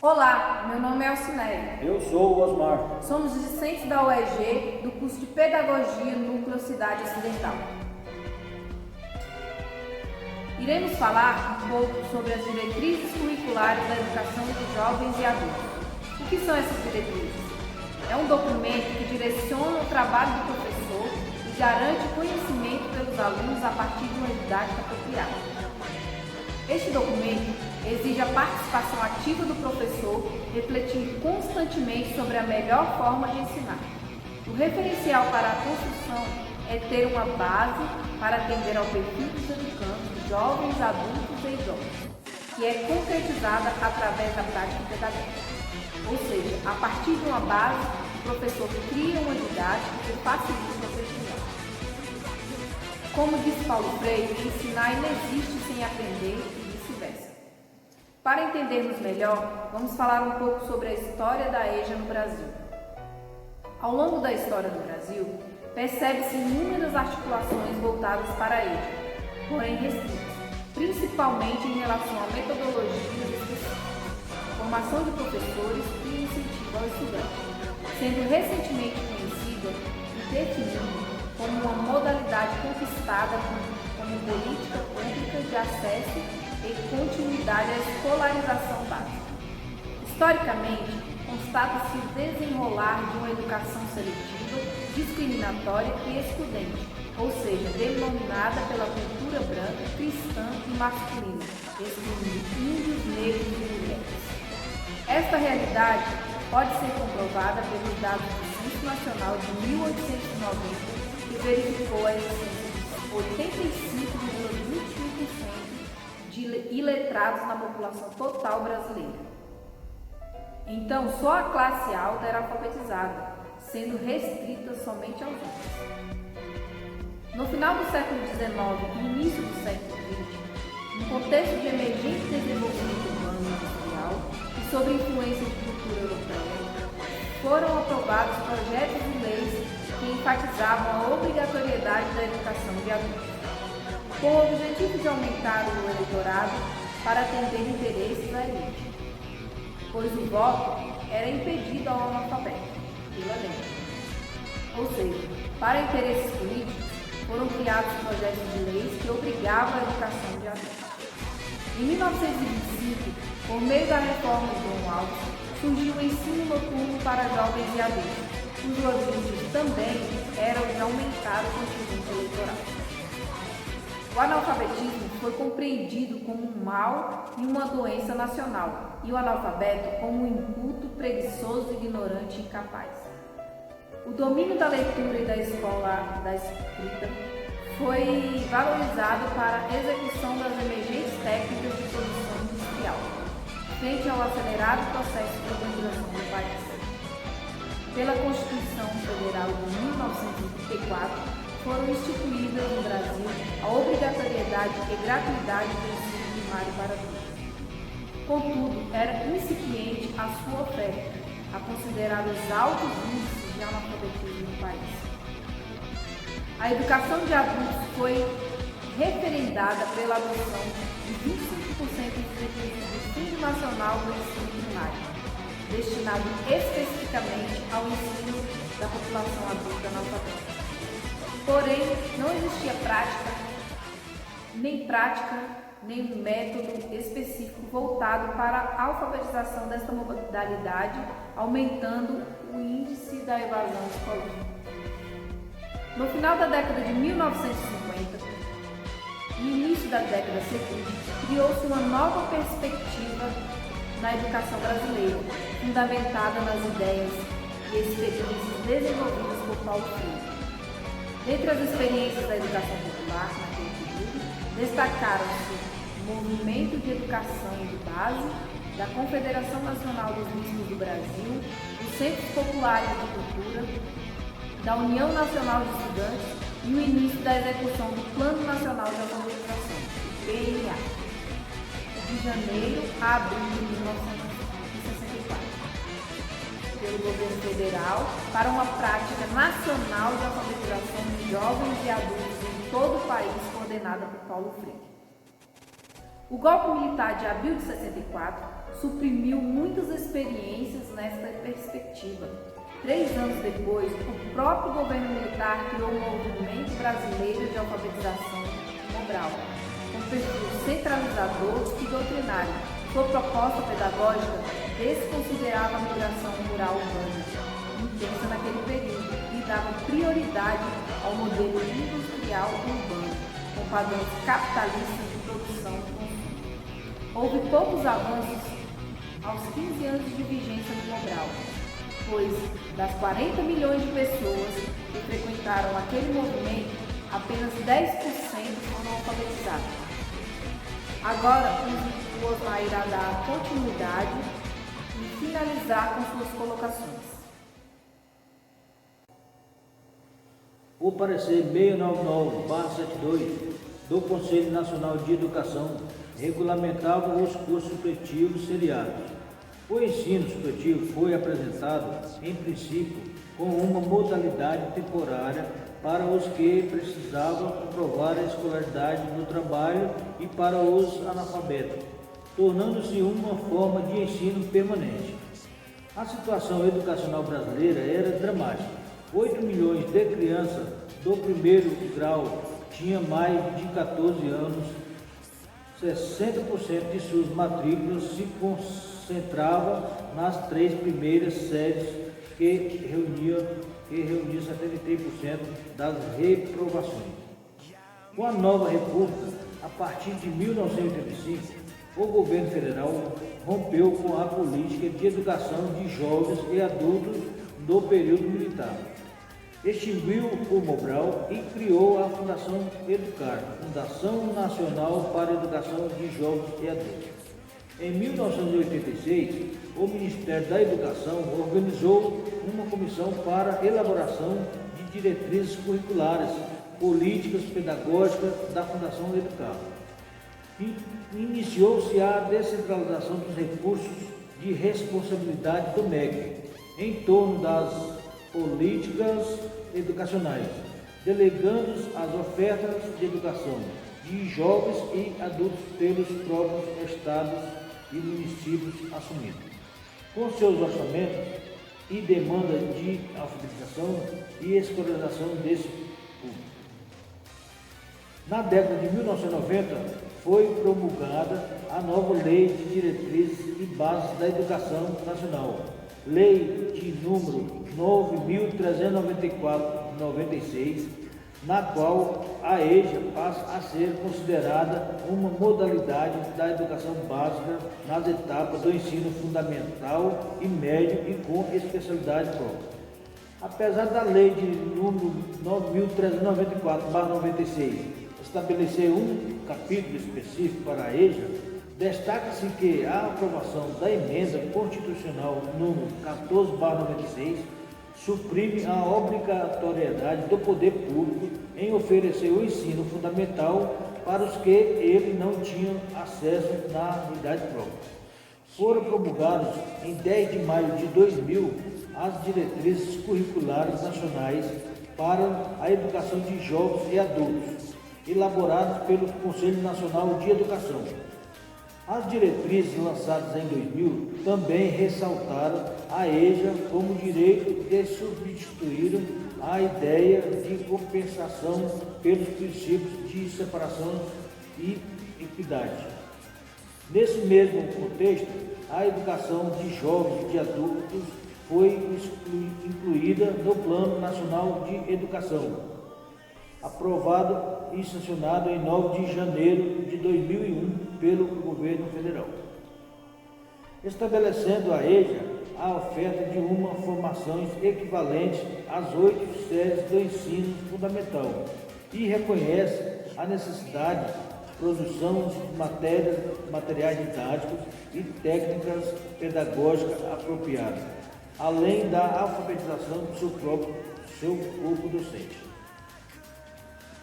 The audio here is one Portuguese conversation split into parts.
Olá, meu nome é Alcineia. Eu sou o Osmar. Somos discentes da UEG, do curso de Pedagogia Núcleo Cidade Ocidental. Iremos falar um pouco sobre as diretrizes curriculares da educação de jovens e adultos. O que são essas diretrizes? É um documento que direciona o trabalho do professor e garante conhecimento pelos alunos a partir de uma didática apropriada. Este documento exige a participação ativa do professor, refletindo constantemente sobre a melhor forma de ensinar. O referencial para a construção é ter uma base para atender ao perfil dos educandos, jovens, adultos e idosos, que é concretizada através da prática pedagógica. Ou seja, a partir de uma base, o professor cria uma didática que facilita o aprendizado. Como disse Paulo Freire, ensinar não existe sem aprender e vice-versa. Para entendermos melhor, vamos falar um pouco sobre a história da EJA no Brasil. Ao longo da história do Brasil, percebe-se inúmeras articulações voltadas para a EJA, porém restritas, principalmente em relação à metodologia específica, formação de professores e incentivo ao estudante, sendo recentemente conhecida e definida como uma modalidade conquistada como política pública de acesso e continuidade à escolarização básica. Historicamente, constata-se o desenrolar de uma educação seletiva, discriminatória e excludente, ou seja, denominada pela cultura branca, cristã e masculina, excluindo índios, negros e mulheres. Esta realidade pode ser comprovada pelos dados do Censo Nacional de 1890, que verificou a existência de 85,21% de iletrados na população total brasileira. Então, só a classe alta era alfabetizada, sendo restrita somente aos homens. No final do século XIX e início do século XX, no contexto de emergente desenvolvimento urbano e industrial e sob influência de cultura europeia, foram aprovados projetos de leis que enfatizavam a obrigatoriedade da educação de adultos, com o objetivo de aumentar o eleitorado para atender interesses da elite, pois o voto era impedido ao analfabeto pela lei. Ou seja, para interesses políticos, foram criados projetos de leis que obrigavam a educação de adultos. Em 1925, por meio da reforma de João Alves, surgiu o ensino noturno para jovens e adultos, cujo objetivo também era o de aumentar o contingente eleitoral. O analfabetismo foi compreendido como um mal e uma doença nacional, e o analfabeto como um inculto, preguiçoso, ignorante e incapaz. O domínio da leitura e da escola da escrita foi valorizado para a execução das emergentes técnicas de produção industrial, frente ao acelerado processo de urbanização do país. Pela Constituição Federal de 1934, foram instituídas no Brasil a obrigatoriedade e gratuidade do ensino primário para todos. Contudo, era incipiente a sua oferta, a considerar os altos índices de analfabetismo no país. A educação de adultos foi referendada pela adoção de 25% dos recursos do Fundo Nacional do Ensino Primário, destinado especificamente ao ensino da população adulta analfabeta. Porém, não existia nem um método específico voltado para a alfabetização desta modalidade, aumentando o índice da evasão escolar. No final da década de 1950 e início da década seguinte, criou-se uma nova perspectiva na educação brasileira, fundamentada nas ideias e experiências desenvolvidas por Paulo Freire. Dentre as experiências da educação popular naquele período, destacaram-se o Movimento de Educação de Base da Confederação Nacional dos Bispos do Brasil, os Centros Populares de Cultura, da União Nacional de Estudantes e o início da execução do Plano Nacional de Alfabetização, o PNA, de janeiro a abril de 1964. Pelo governo federal para uma prática nacional de alfabetização de jovens e adultos em todo o país, coordenada por Paulo Freire. O golpe militar de abril de 64 suprimiu muitas experiências nesta perspectiva. 3 anos depois, o próprio governo militar criou o Movimento Brasileiro de Alfabetização Mobral, com perfil centralizador e doutrinário. Sua proposta pedagógica desconsiderava a migração rural urbana, intensa naquele período, e dava prioridade ao modelo industrial urbano, com padrões capitalistas de produção e consumo. Houve poucos avanços aos 15 anos de vigência do Mobral, pois das 40 milhões de pessoas que frequentaram aquele movimento, apenas 10% foram alfabetizados. Agora, o Osmar irá dar continuidade e finalizar com suas colocações. O parecer 699/72 do Conselho Nacional de Educação regulamentava os cursos supletivo seriados. O ensino supletivo foi apresentado, em princípio, com uma modalidade temporária para os que precisavam comprovar a escolaridade no trabalho e para os analfabetos, tornando-se uma forma de ensino permanente. A situação educacional brasileira era dramática. 8 milhões de crianças do primeiro grau tinham mais de 14 anos. 60% de suas matrículas se concentrava nas 3 primeiras séries, que reuniam 73% das reprovações. Com a nova república, a partir de 1985, o governo federal rompeu com a política de educação de jovens e adultos do período militar. Extinguiu o Mobral e criou a Fundação Educar, Fundação Nacional para a Educação de Jovens e Adultos. Em 1986, o Ministério da Educação organizou uma comissão para a elaboração de diretrizes curriculares, políticas pedagógicas da Fundação Educar. Iniciou-se a descentralização dos recursos de responsabilidade do MEC em torno das políticas educacionais, delegando as ofertas de educação de jovens e adultos pelos próprios estados e municípios assumidos, com seus orçamentos e demanda de alfabetização e escolarização desse público. Na década de 1990, foi promulgada a nova Lei de Diretrizes e Bases da Educação Nacional, Lei de número 9.394/96, na qual a EJA passa a ser considerada uma modalidade da educação básica nas etapas do ensino fundamental e médio e com especialidade própria. Apesar da lei de número 9.394/96 estabelecer um capítulo específico para a EJA, destaca-se que a aprovação da emenda constitucional número 14/96 suprime a obrigatoriedade do poder público em oferecer o ensino fundamental para os que ele não tinham acesso na idade própria. Foram promulgados em 10 de maio de 2000 as diretrizes curriculares nacionais para a educação de jovens e adultos, elaboradas pelo Conselho Nacional de Educação. As diretrizes lançadas em 2000 também ressaltaram a EJA como direito e substituíram a ideia de compensação pelos princípios de separação e equidade. Nesse mesmo contexto, a educação de jovens e de adultos foi incluída no Plano Nacional de Educação, aprovado e sancionado em 9 de janeiro de 2001 pelo governo federal, estabelecendo a EJA a oferta de uma formação equivalente às 8 séries do ensino fundamental e reconhece a necessidade de produção de materiais didáticos e técnicas pedagógicas apropriadas, além da alfabetização do seu corpo docente.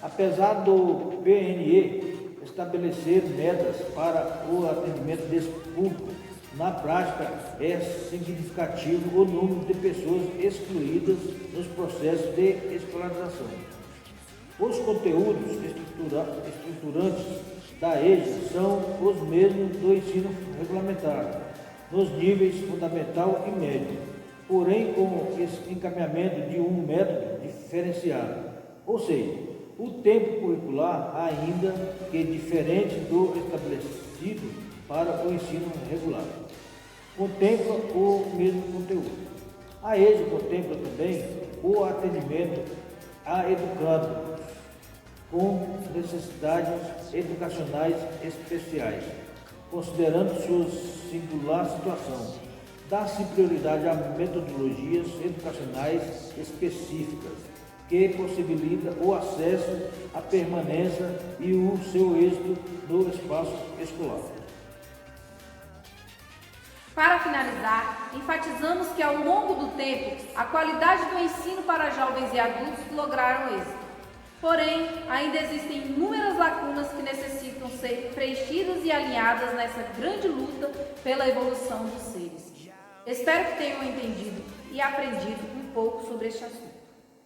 Apesar do PNE estabelecer metas para o atendimento desse público, na prática é significativo o número de pessoas excluídas nos processos de escolarização. Os conteúdos estruturantes da EJA são os mesmos do ensino regulamentar, nos níveis fundamental e médio, porém com esse encaminhamento de um método diferenciado, ou seja, o tempo curricular ainda que diferente do estabelecido para o ensino regular. Contempla o mesmo conteúdo. A EJA contempla também o atendimento a educandos com necessidades educacionais especiais, considerando sua singular situação. Dá-se prioridade a metodologias educacionais específicas que possibilitam o acesso, a permanência e o seu êxito no espaço escolar. Para finalizar, enfatizamos que ao longo do tempo, a qualidade do ensino para jovens e adultos lograram êxito. Porém, ainda existem inúmeras lacunas que necessitam ser preenchidas e alinhadas nessa grande luta pela evolução dos seres. Espero que tenham entendido e aprendido um pouco sobre este assunto.